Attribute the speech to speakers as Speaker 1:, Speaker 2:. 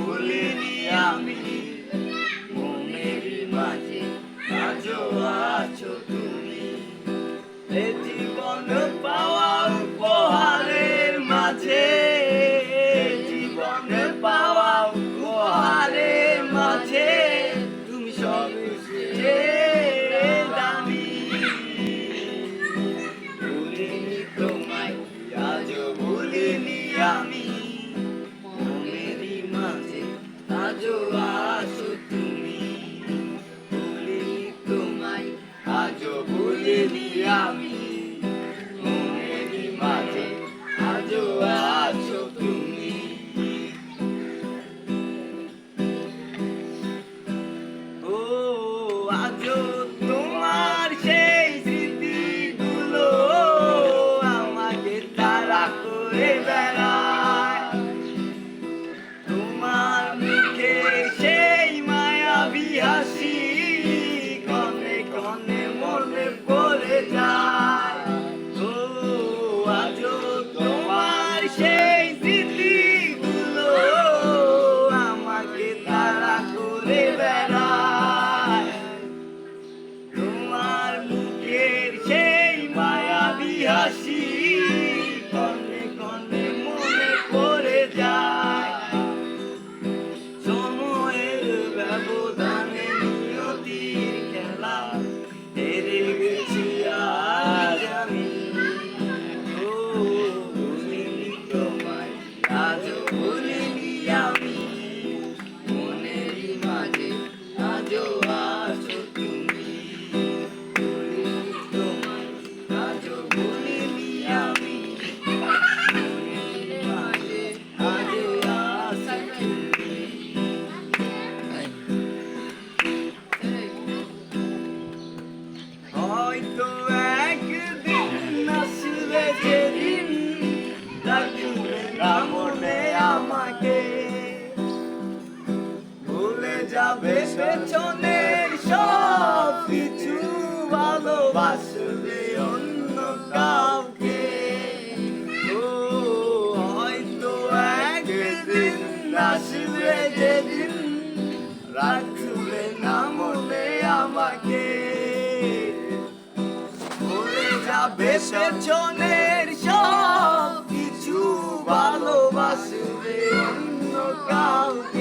Speaker 1: ভুলিনি আমি, মনের মাঝে আজও আছো তুমি। এ জীবন পাওয়া উপহারের মাঝে, জীবন পাওয়া উপহারের মাঝে তুমি সবচেয়ে দামি। ভুলিনি তোমায়, আজও ভুলিনি আমি, মনেরই মাঝে আজও আছো তুমি। ভুলিনি তোমায়, আজও ভুলিনি আমি, মনেরই মাঝে আজও আছো তুমি। ও আজও তোমার সেই স্মৃতিগুলো আমাকে তাড়া করে বেড়ায়। তোমার মুখে সেই মায়াবী হাসি ক্ষণে ক্ষণে মনে পড়ে যায়। ও আজও তোমার সেই স্মৃতিগুলো আমাকে তাড়া করে বেড়ায়। তোমার মুখের সেই মায়াবী হাসি ক্ষণে ক্ষণে মনে পড়ে যায়। সময়ের ব্যবধানে নিয়তির খেলা হেরে গেছি আজ আমি। ও ভুলিনি তোমায়, আজও ভুলিনি আমি, মনেরই মাঝে আজও আছো তুমি। ভুলিনি তোমায়, আজও ভুলিনি আমি, মনেরই মাঝে আজও আছো তুমি। হয়তো একদিন আসবে যেদিন রাখবে না মনে আমাকে, ভুলে যাবে পেছনের সব কিছু, ভালোবাসবে অন্য কাউকে। ও হয়তো একদিন আসবে যেদিন রাখবে না মনে আমাকে, ভুলে যাবে পেছনের সব কিছু, ভালোবাসবে অন্য কাউকে।